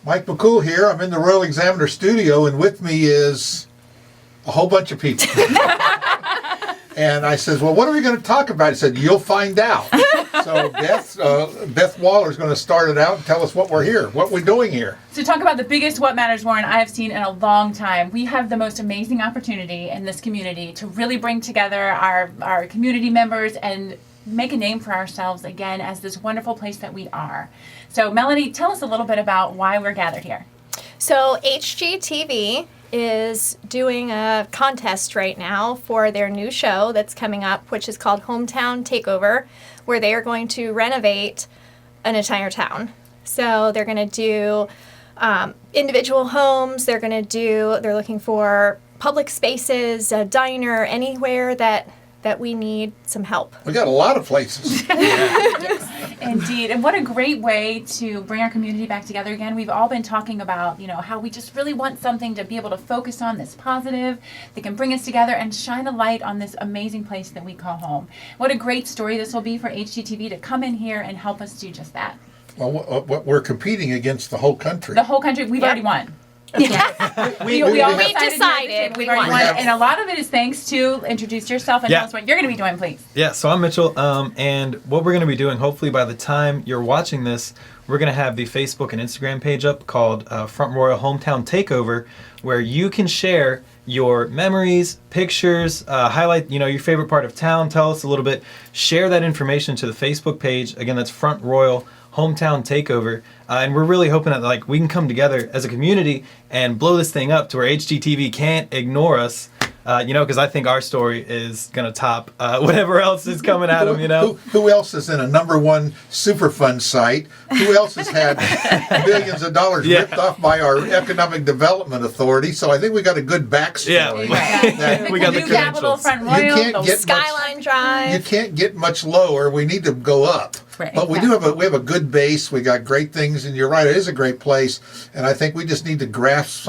Mike McCool here. I'm in the Royal Examiner studio, and with me is a whole bunch of people. And I says, well, what are we going to talk about? He said, you'll find out. So Beth Waller is going to start it out and tell us what we're doing here. To talk about the biggest What Matters Warren I have seen in a long time. We have the most amazing opportunity in this community to really bring together our community members and make a name for ourselves again as this wonderful place that we are. So Melanie, tell us a little bit about why we're gathered here. So HGTV is doing a contest right now for their new show that's coming up, which is called Hometown Takeover, where they are going to renovate an entire town. So they're going to do individual homes. They're looking for public spaces, a diner, anywhere that we need some help. We got a lot of places. Indeed. And what a great way to bring our community back together again. We've all been talking about, how we just really want something to be able to focus on that's positive, that can bring us together and shine a light on this amazing place that we call home. What a great story this will be for HGTV to come in here and help us do just that. Well, we're competing against the whole country. The whole country, we've already won. Yeah. we decided we already won, and a lot of it is thanks to introduce yourself and tell us what you're going to be doing, please. Yeah, so I'm Mitchell, and what we're going to be doing, hopefully by the time you're watching this, we're going to have the Facebook and Instagram page up called Front Royal Hometown Takeover, where you can share your memories, pictures, highlight your favorite part of town, tell us a little bit, share that information to the Facebook page. Again, that's Front Royal Hometown Takeover, and we're really hoping that we can come together as a community and blow this thing up to where HGTV can't ignore us, because I think our story is going to top whatever else is coming at them, Who else is in a #1 Superfund site? Who else has had millions of dollars ripped off by our Economic Development Authority? So I think we got a good backstory. Yeah, we got the Capital, Front Royal, Skyline Drive. You can't get much lower. We need to go up. Right, but we have a good base. We got great things, and you're right, it is a great place. And I think we just need to grasp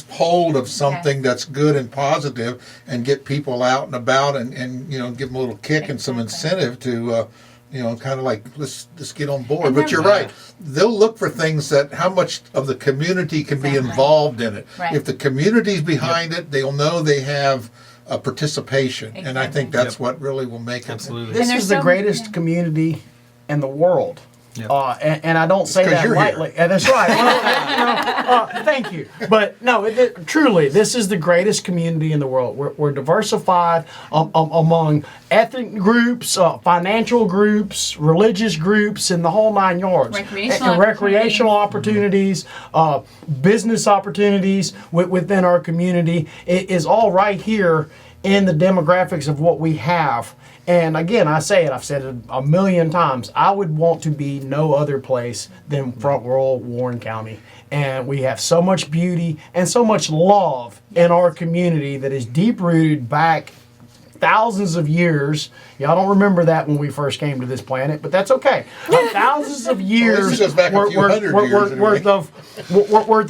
hold of something that's good and positive, and get people out and about, and give them a little kick and some incentive to, kind of like let's get on board. But you're right, they'll look for things that how much of the community can be involved in it. Right. If the community's behind it, they'll know they have a participation, and I think that's what really will make it. Absolutely. This is the greatest community in the world. Yep. And I don't say that lightly. That's right. Well, thank you. But no, truly, this is the greatest community in the world. We're diversified among ethnic groups, financial groups, religious groups, and the whole 9 yards. Recreational opportunities, business opportunities within our community. It is all right here in the demographics of what we have. And again, I've said it a million times, I would want to be no other place than Front Royal, Warren County. And we have so much beauty and so much love in our community that is deep-rooted back thousands of years. Y'all don't remember that when we first came to this planet, but that's okay. Thousands of years worth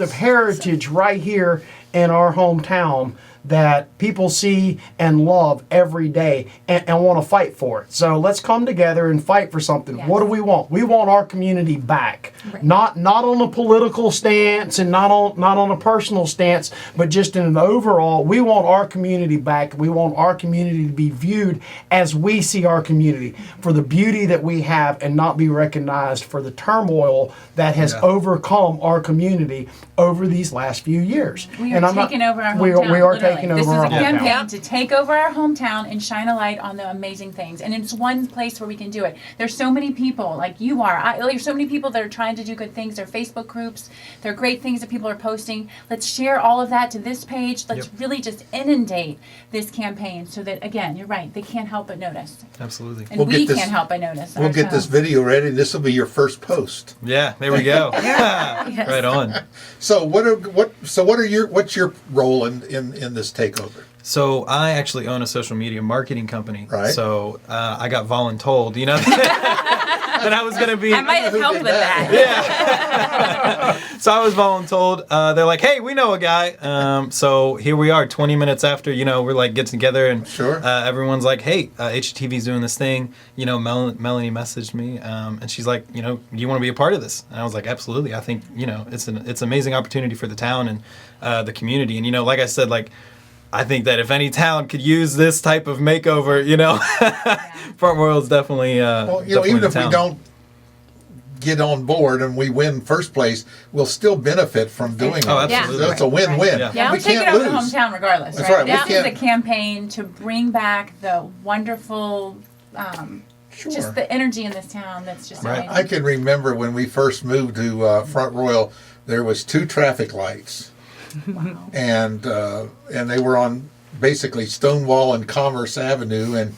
of heritage right here in our hometown that people see and love every day and want to fight for it. So let's come together and fight for something. Yes. What do we want? We want our community back. Right. Not on a political stance and not on a personal stance, but just in an overall, we want our community back. We want our community to be viewed as we see our community, for the beauty that we have, and not be recognized for the turmoil that has overcome our community over these last few years. We are taking over our hometown. We are taking over our hometown. This is a campaign to take over our hometown and shine a light on the amazing things. And it's one place where we can do it. There's so many people like you are. There's so many people that are trying to do good things. There are Facebook groups. There are great things that people are posting. Let's share all of that to this page. Let's really just inundate this campaign so that, again, you're right, they can't help but notice. Absolutely. And we can't help but notice. We'll get this video ready. This will be your first post. Yeah, there we go. Right on. So what's your role in this takeover? So I actually own a social media marketing company. Right. So I got voluntold, that I was going to be. I might have helped with that. So I was voluntold. They're like, hey, we know a guy. So here we are 20 minutes after, we're like getting together and Sure. Everyone's like, hey, HGTV's doing this thing. Melanie messaged me and she's like, do you want to be a part of this? And I was like, absolutely. I think, it's an amazing opportunity for the town and the community. And, like I said, I think that if any town could use this type of makeover, Front Royal's definitely. Well, definitely even the if we town. don't get on board and we win first place, we'll still benefit from doing Oh, it. absolutely. That's a win-win. Yeah. Yeah, We we're taking can't over the lose. hometown regardless, That's right? right, we This is a can't- campaign to bring back the wonderful, Sure. just the energy in this town that's just Right. amazing. I can remember when we first moved to Front Royal, there was 2 traffic lights, and they were on basically Stonewall and Commerce Avenue and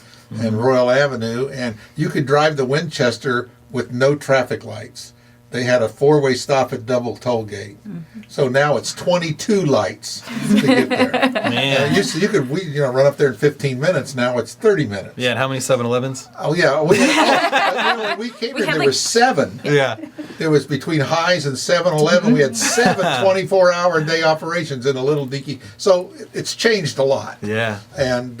Royal Avenue, and you could drive to Winchester with no traffic lights. They had a 4-way stop at Double Toll Gate, so now it's 22 lights to get there. Man. You could run up there in 15 minutes. Now it's 30 minutes. Yeah, and how many 7-Elevens? Oh yeah, we came in. had There like- were 7. Yeah. There was between Highs and 7-Eleven. We had 7 24-hour-a-day operations in a little dinky. So it's changed a lot. Yeah. And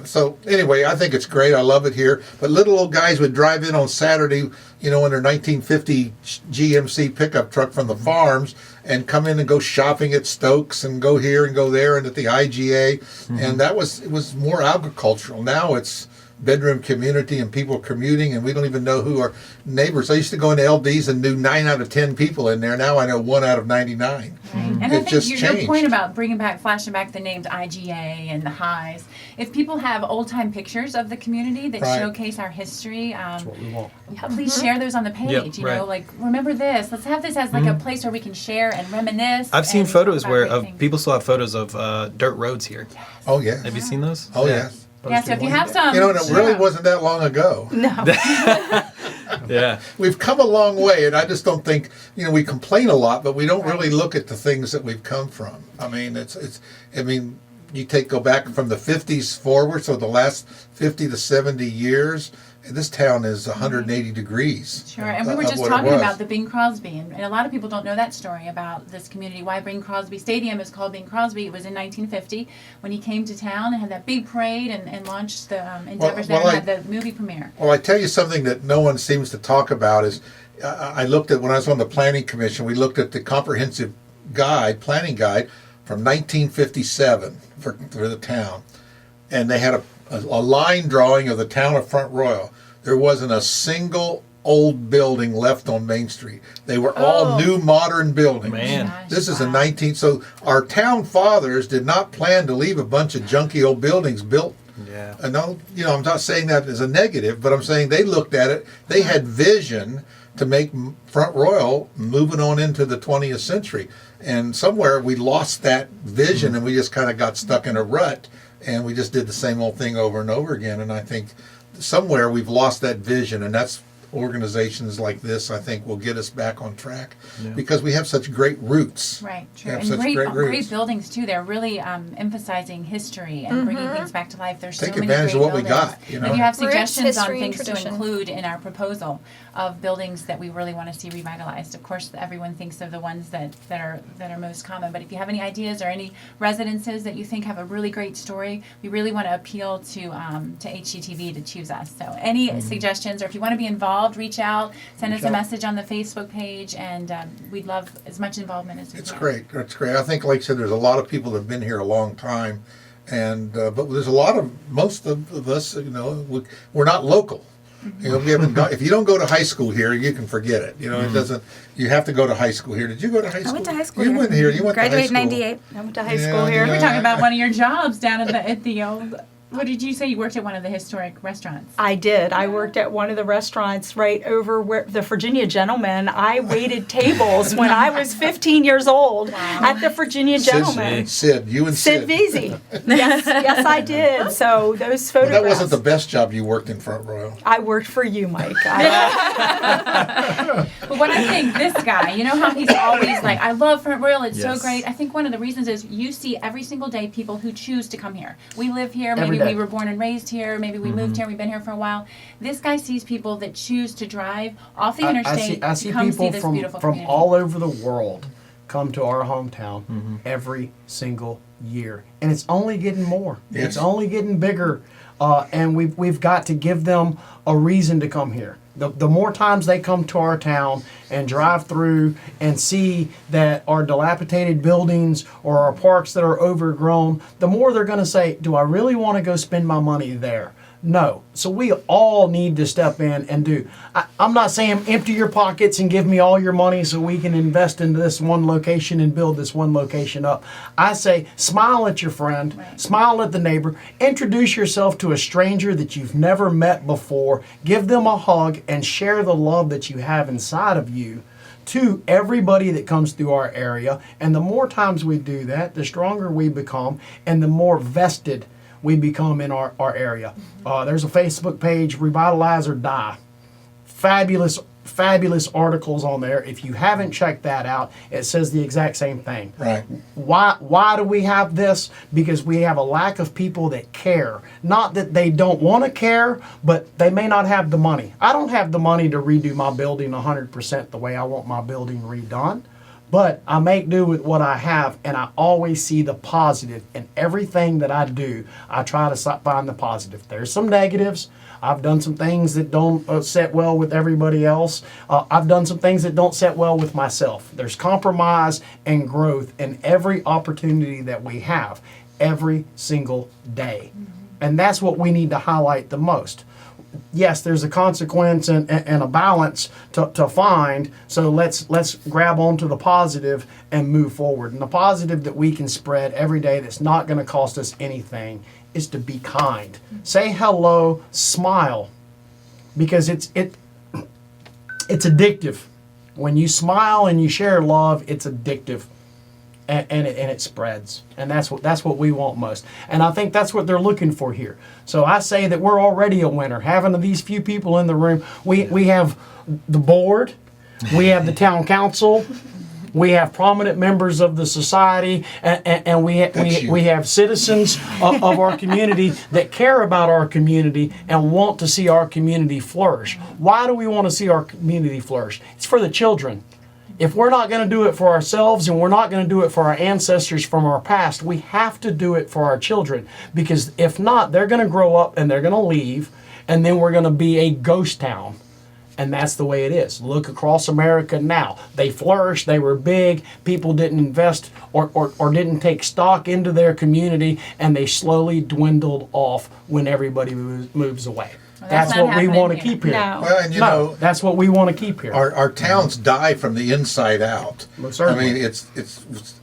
so anyway, I think it's great. I love it here. But little old guys would drive in on Saturday, in their 1950 GMC pickup truck from the farms and come in and go shopping at Stokes and go here and go there and at the IGA. And it was more agricultural. Now it's bedroom community and people commuting, and we don't even know who our neighbors. I used to go into LDs and knew 9 out of 10 people in there. Now I know 1 out of 99. And I It think just your changed. point about flashing back the names IGA and the Highs, if people have old-time pictures of the community that Right. showcase our history, What we want. please share those on the page. Yep, right. Remember this. Let's have this as like a place where we can share and reminisce. I've seen and photos talk about where great things. people still have photos of dirt roads here. Oh yeah. Have you seen those? Oh yeah. yes. Yeah, so if you have some, And it share really them. wasn't that long ago. Yeah. We've come a long way, and I just don't think we complain a lot, but we don't really look at the things that we've come from. I mean, you go back from the 50s forward, so the last 50 to 70 years, this town is 180 degrees. Sure, and we were of just what it talking was. about the Bing Crosby, and a lot of people don't know that story about this community. Why Bing Crosby Stadium is called Bing Crosby. It was in 1950 when he came to town and had that big parade and launched the endeavors well, there and had the movie premiere. Well, I tell you something that no one seems to talk about is I looked at, when I was on the planning commission, we looked at the comprehensive planning guide from 1957 for the town, and they had a line drawing of the town of Front Royal. There wasn't a single old building left on Main Street. They were all new modern buildings. Man. Gosh, This is a wow. 19. So our town fathers did not plan to leave a bunch of junky old buildings built. Yeah. And no, I'm not saying that as a negative, but I'm saying they looked at it. They had vision to make Front Royal moving on into the 20th century. And somewhere we lost that vision and we just kind of got stuck in a rut and we just did the same old thing over and over again. And I think somewhere we've lost that vision, and that's organizations like this, I think, will get us back on track because we have such great roots. Right, We true. have And such great roots. buildings, too. They're really emphasizing history and bringing things back to life. There's Take so many advantage of great what we buildings. got, If you have Roots, suggestions on history, and things to tradition. include in our proposal of buildings that we really want to see revitalized, of course, everyone thinks of the ones that are most common. But if you have any ideas or any residences that you think have a really great story, we really want to appeal to HGTV to choose us. So any suggestions, or if you want to be involved, reach out. Send us a message on the Facebook page, and we'd love as much involvement as we It's can. great. It's great. I think, like I said, there's a lot of people that have been here a long time, and but there's most of us, we're not local. We haven't if you don't go to high school here, you can forget it. It doesn't. You have to go to high school here. Did you go to high school? I went to high school You here. went here. You went Graduated to high school. '98. I went to high Yeah, school here. We were yeah. talking about one of your jobs down at the old. What did you say? You worked at one of the historic restaurants. I did. I worked at one of the restaurants right over where the Virginia Gentleman. I waited tables when I was 15 years old at the Virginia Gentleman. Sid, you and Sid Veazey. Yes, I did. So those Well, photographs. that wasn't the best job you worked in Front Royal. I worked for you, Mike. Well, But what I think, this guy, you know how he's always like, I love Front Royal, it's so Yes. great. I think one of the reasons is you see every single day people who choose to come here. We live here, Every maybe day. we were born and raised here, maybe we moved here, we've been here for a while. This guy sees people that choose to drive off the interstate I see to come see people this from beautiful community. all over the world come to our hometown every single year, and it's only getting more. Yes. It's only getting bigger, and we've got to give them a reason to come here. The more times they come to our town and drive through and see that our dilapidated buildings or our parks that are overgrown, the more they're going to say, do I really want to go spend my money there? No. So we all need to step in and do. I'm not saying empty your pockets and give me all your money so we can invest into this one location and build this one location up. I say smile at your friend, smile at the neighbor, introduce yourself to a stranger that you've never met before, give them a hug, and share the love that you have inside of you to everybody that comes through our area. And the more times we do that, the stronger we become and the more vested we become in our area. There's a Facebook page, Revitalize or Die. Fabulous articles on there. If you haven't checked that out, it says the exact same thing. Right. Why do we have this? Because we have a lack of people that care. Not that they don't want to care, but they may not have the money. I don't have the money to redo my building 100% the way I want my building redone. But I make do with what I have, and I always see the positive in everything that I do. I try to find the positive. There's some negatives. I've done some things that don't set well with everybody else. I've done some things that don't set well with myself. There's compromise and growth in every opportunity that we have, every single day. And that's what we need to highlight the most. Yes, there's a consequence and a balance to find. So let's grab onto the positive and move forward. And the positive that we can spread every day that's not going to cost us anything is to be kind. Say hello, smile, because it's addictive. When you smile and you share love, it's addictive. And it spreads, and that's what we want most, and I think that's what they're looking for here. So I say that we're already a winner. Having these few people in the room, we have the board, we have the town council, we have prominent members of the society, and we have citizens of our community that care about our community and want to see our community flourish. Why do we want to see our community flourish? It's for the children. If we're not going to do it for ourselves and we're not going to do it for our ancestors from our past, we have to do it for our children. Because if not, they're going to grow up and they're going to leave, and then we're going to be a ghost town. And that's the way it is. Look across America now. They flourished, they were big, people didn't invest or didn't take stock into their community, and they slowly dwindled off when everybody moves away. That's what we want to keep here. No. Well, and you know, that's what we want to keep here. our towns die from the inside out. Well, I certainly. mean,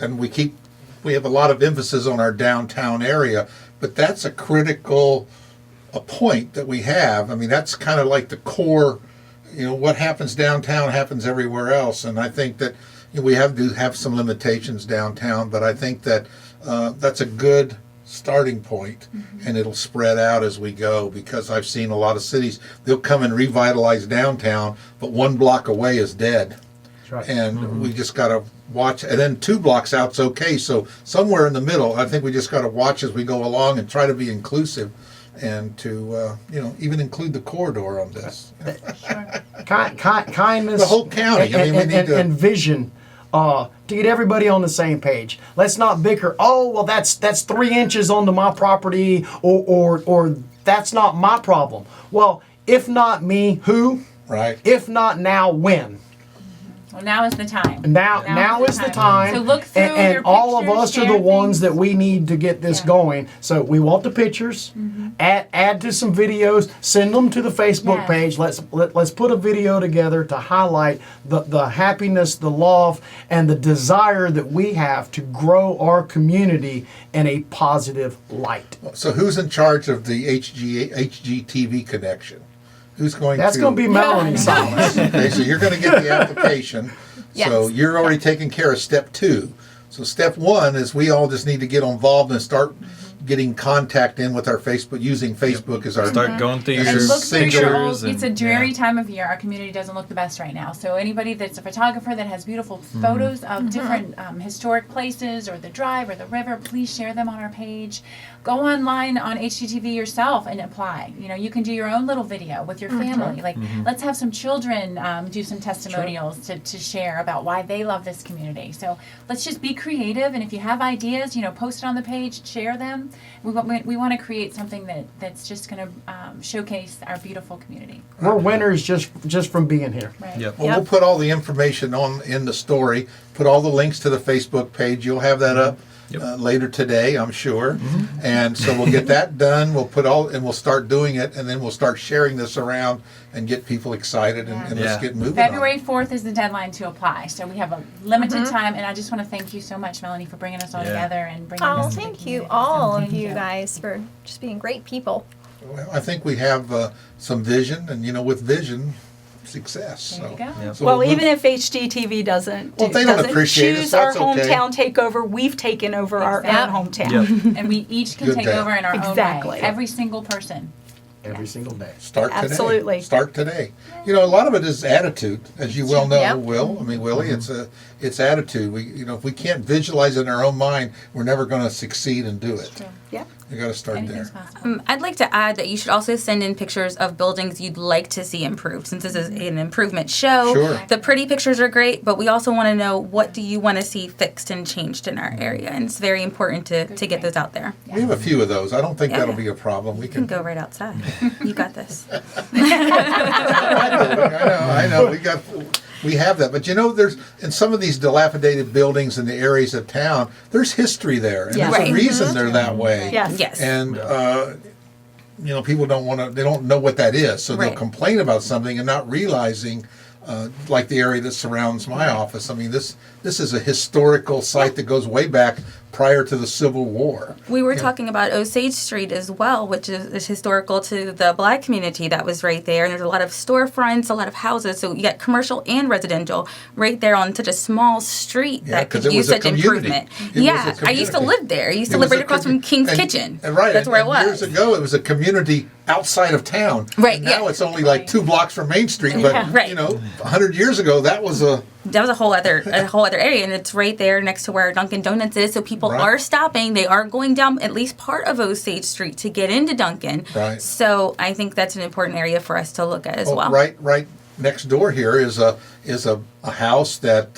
and we have a lot of emphasis on our downtown area, but that's a critical point that we have. I mean, that's kind of like the core. You know, what happens downtown happens everywhere else, and I think that we do have some limitations downtown, but I think that that's a good starting point, and it'll spread out as we go, because I've seen a lot of cities, they'll come and revitalize downtown, but 1 block away is dead. That's right. And we just got to watch, and then 2 blocks out's okay, so somewhere in the middle, I think we just got to watch as we go along and try to be inclusive, and to even include the corridor on this. Kindness, The whole county. I mean, we need to. and vision. To get everybody on the same page. Let's not bicker. Oh, well, that's 3 inches onto my property, or that's not my problem. Well, if not me, who? Right. If not now, when? Well, now is the time. Now is the time. So look through and your all of pictures, us are share the ones things. that we need to get this going. So we want the pictures. Add to some videos. Send them to the Facebook Yes. page. Let's put a video together to highlight the happiness, the love, and the desire that we have to grow our community in a positive light. So who's in charge of the HGTV connection? Who's going That's to? going to be Melanie Salins. Okay, so you're going to get the application. So Yes. you're already taking care of step 2. So step 1 is we all just need to get involved and start getting contact in with our Facebook, using Facebook as our Start going through And your And look through your pictures. old, it's a dreary time of year. Our community doesn't look the best right now. So anybody that's a photographer that has beautiful photos of different historic places or the drive or the river, please share them on our page. Go online on HGTV yourself and apply. You know, you can do your own little video with your family. Like, let's have some children do some testimonials to share about why they love this community. So let's just be creative, and if you have ideas, you know, post it on the page, share them. We want to create something that's just going to showcase our beautiful community. We're winners just from being here. Right. Yep. Well, we'll put all the information in the story, put all the links to the Facebook page. You'll have that up later today, I'm sure. And so we'll get that done. We'll we'll start doing it, and then we'll start sharing this around and get people excited, and let's get moving. February 4th is the deadline to apply, so we have a limited time, and I just want to thank you so much, Melanie, for bringing us all together and bringing Oh, this to the thank you, community. all So of thank you guys, for just being great people. Well, I think we have some vision, and with vision, success. There you So, go. so Well, we'll even move- if HGTV doesn't Well, if they don't doesn't appreciate us, choose our that's okay. hometown takeover, we've taken over our Exactly. own hometown. Yep. And we each can Good take day. over in our Exactly. own way. Every single person. Every single day. Start today. Absolutely. Start today. A lot of it is attitude, as you well know, Yep. Willie. It's attitude. If we can't visualize it in our own mind, we're never going to succeed and do it. Yeah. You got to start Anything's there. possible. I'd like to add that you should also send in pictures of buildings you'd like to see improved, since this is an improvement show. Sure. The pretty pictures are great, but we also want to know, what do you want to see fixed and changed in our area? And it's very important to get those out there. We have a few of those. I don't think Yeah. that'll be a problem. We You can can go right outside. You got this. I know. We have that, but there's in some of these dilapidated buildings in the areas of town, there's history there, and Yeah. there's Right. a reason they're that way. Yes. Yes. And people they don't know what that is, so they'll Right. complain about something and not realizing, like the area that surrounds my office. I mean, this is a historical site that goes way back prior to the Civil War. We were talking about Osage Street as well, which is historical to the Black community that was right there. And there's a lot of storefronts, a lot of houses. So you got commercial and residential right there on such a small street Yeah, that 'cause could it use was a such community. improvement. It was a Yeah, I used to community. live there. I used to It live was right a across from King's Kitchen. Right. That's where it was. Years ago, it was a community outside of town. Right, And now yeah. it's only like 2 blocks from Main Street. But Yeah. Right. 100 years ago, that was a That was a whole other area, and it's right there next to where Dunkin' Donuts is. So people Right. are stopping. They are going down at least part of Osage Street to get into Dunkin'. Right. So I think that's an important area for us to look at as well. Right next door here is a house that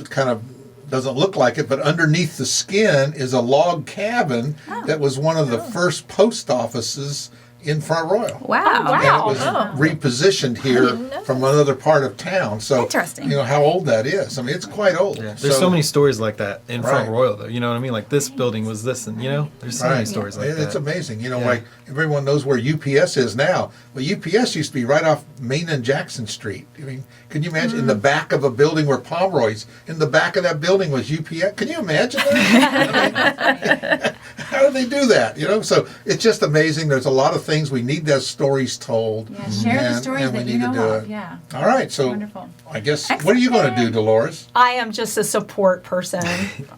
kind of doesn't look like it, but underneath the skin is a log cabin that was one of the first post offices in Front Royal. Wow. Oh, wow. And it was repositioned here didn't know from another part of town. So Interesting. how old that is. I mean, it's quite old. Yeah. There's so many stories like that in Front Right. Royal, though. You know what I mean? Like, this building was this, and there's so many stories like that. It's amazing. Like everyone knows where UPS is now. Well, UPS used to be right off Main and Jackson Street. I mean, can you imagine in the back of a building where Pomeroy's, in the back of that building was UPS? Can you imagine that? How did they do that? So it's just amazing. There's a lot of things we need those stories told. Yeah, share the and stories we that you need to know do of. it. Yeah. All right, so Wonderful. I guess what are you going to do, Delores? I am just a support person.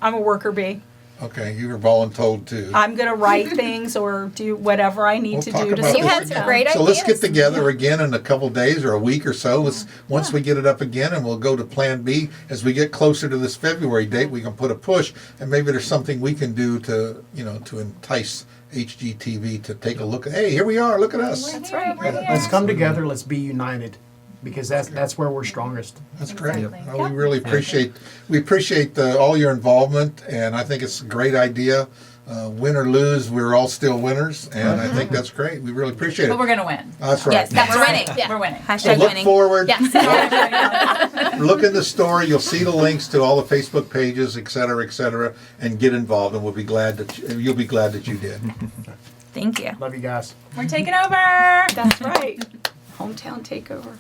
I'm a worker bee. Okay, you were voluntold too. I'm going to write things or do whatever I need We'll to talk do to about You this had again. some great So let's get ideas. together again in a couple days or a week or so. Once we get it up again, and we'll go to Plan B. As we get closer to this February date, we can put a push, and maybe there's something we can do to to entice HGTV to take a look. Hey, here we are. Look at us. That's right. Let's come together. Let's be united, because that's where we're strongest. That's great. Exactly. We really appreciate all your involvement, and I think it's a great idea. Win or lose, we're all still winners, and I think that's great. We really appreciate But it. we're going to win. That's right. Yes, that's We're winning. winning. We're winning. So Hashtag look winning. forward. Yes. Look in the story. You'll see the links to all the Facebook pages, et cetera, and get involved. And you'll be glad that you did. Thank you. Love you guys. We're taking over. That's right. Hometown takeover.